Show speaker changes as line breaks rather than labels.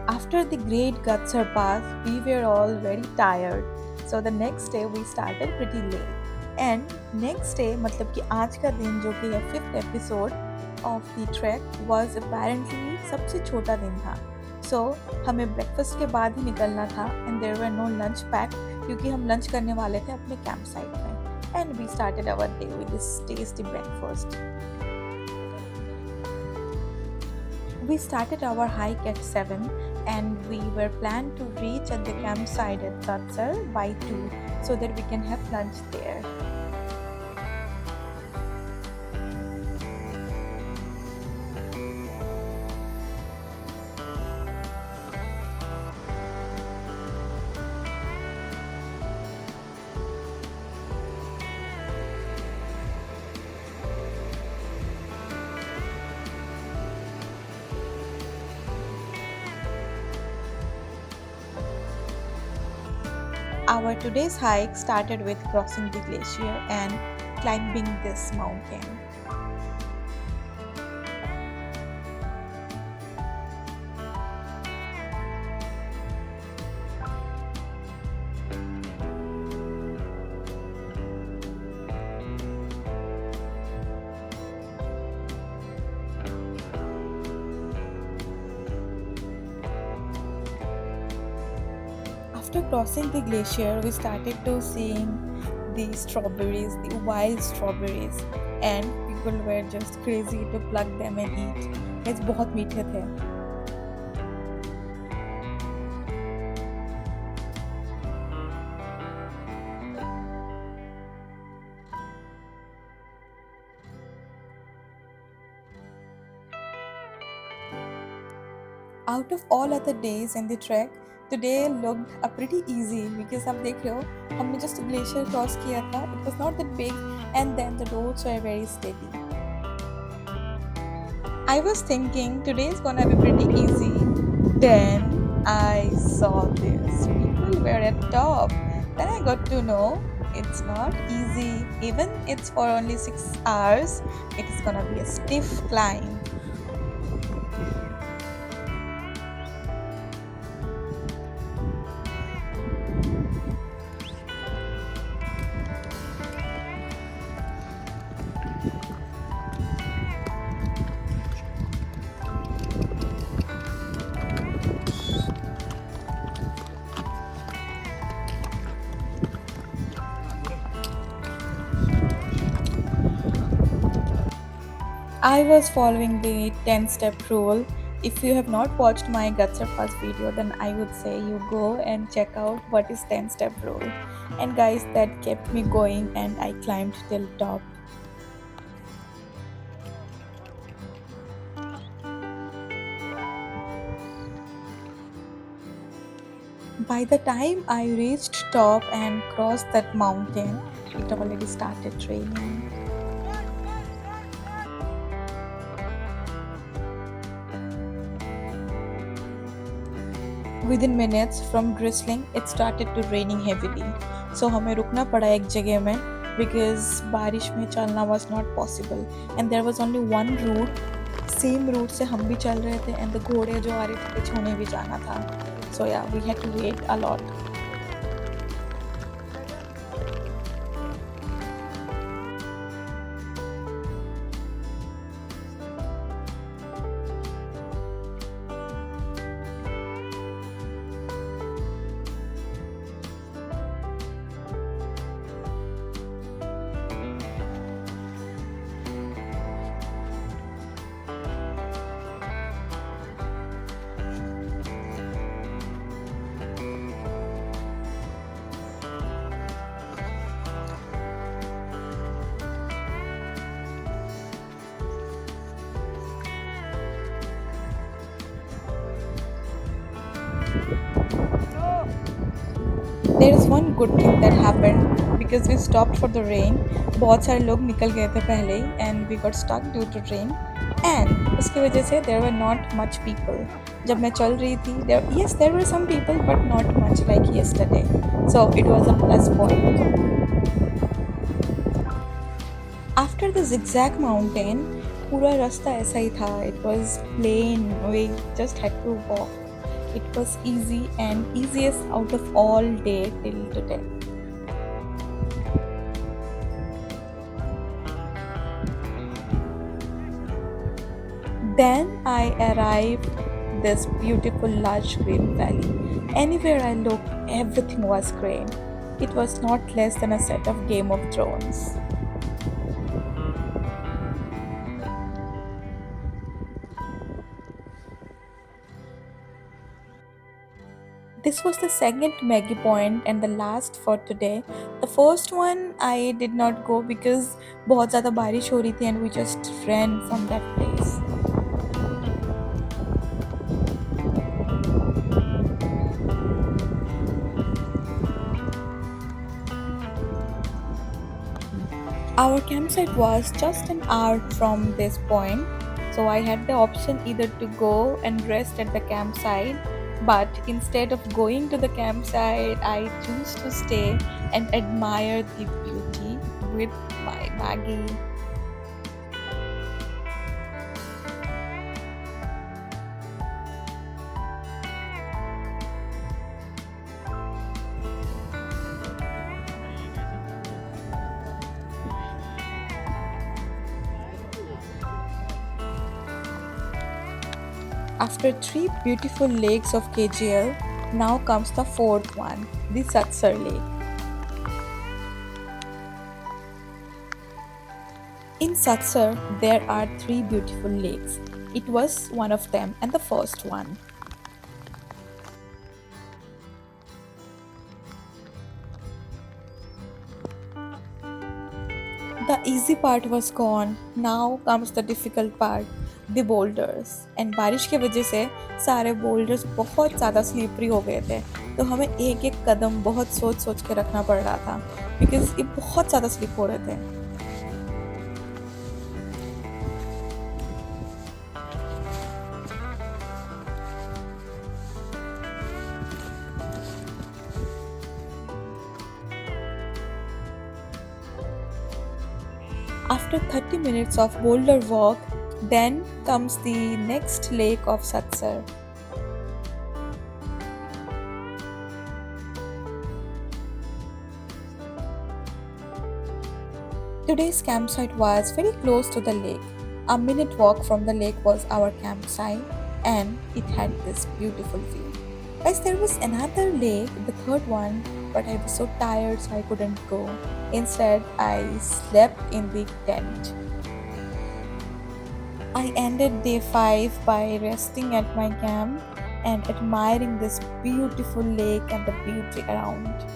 After the great Gatsar pass, we were all very tired. So the next day we started pretty late. And next day, मतलब कि आज का दिन जो कि है 5th episode of the trek was apparently सबसे छोटा दिन था. So हमें breakfast के बाद ही निकलना था and there were no lunch packed क्योंकि हम lunch करने वाले थे अपने campsite में. And we started our day with this tasty breakfast. We started our hike at 7 and we were planned to reach at the campsite at Tatsar by 2 so that we can have lunch there. Our today's hike started with crossing the glacier and climbing this mountain. After crossing the glacier, we started to seeing the strawberries, the wild strawberries, and people were just crazy to pluck them and eat. It's बहुत मीठे थे. Out of all other days in the trek, today looked pretty easy because आप देख रहे हो हमने just glacier cross किया था. It was not that big and then the roads were very steady. I was thinking today is gonna be pretty easy. Then I saw this. People were at top. Then I got to know it's not easy. Even it's for only 6 hours, it is gonna be a stiff climb. I was following the 10-step rule. If you have not watched my Gatsar Pass video, then I would say you go and check out what is 10-step rule. And guys, that kept me going and I climbed till top. By the time I reached top and crossed that mountain, it already started raining. Within minutes from drizzling, it started to raining heavily. So हमें रुकना पड़ा एक जगह में because बारिश में चलना was not possible and there was only one route. Same route से हम भी चल रहे थे and the घोड़े जो आ रहे थे पीछे उन्हें भी जाना था. So yeah, we had to wait a lot. There is one good thing that happened because we stopped for the rain. बहुत सारे लोग निकल गए थे पहले ही and we got stuck due to rain. And उसकी वजह से there were not much people. जब मैं चल रही थी, there were some people but not much like yesterday. So it was a plus point. After the zigzag mountain, पूरा रास्ता ऐसा ही था. It was plain. We just had to walk. It was easy and easiest out of all day till today. Then I arrived this beautiful lush green valley. Anywhere I looked, everything was green. It was not less than a set of Game of Thrones. This was the second Maggie point and the last for today. The first one I did not go because बहुत ज़्यादा बारिश हो रही थी and we just ran from that place. Our campsite was just an hour from this point, so I had the option either to go and rest at the campsite, but instead of going to the campsite, I choose to stay and admire the beauty with my Maggie. After three beautiful lakes of KGL, now comes the fourth one, the Satsar Lake. In Satsar, there are three beautiful lakes. It was one of them and the first one. The easy part was gone. Now comes the difficult part, the boulders. And बारिश की वजह से सारे boulders बहुत ज़्यादा slippery हो गए थे. तो हमें एक एक कदम बहुत सोच सोच के रखना पड़ रहा था because ये बहुत ज़्यादा slip हो रहे थे. After 30 minutes of boulder walk, then comes the next lake of Satsar. Today's campsite was very close to the lake. A minute walk from the lake was our campsite and it had this beautiful view. Guys, there was another lake, the third one, but I was so tired so I couldn't go. Instead, I slept in the tent. I ended day 5 by resting at my camp and admiring this beautiful lake and the beauty around.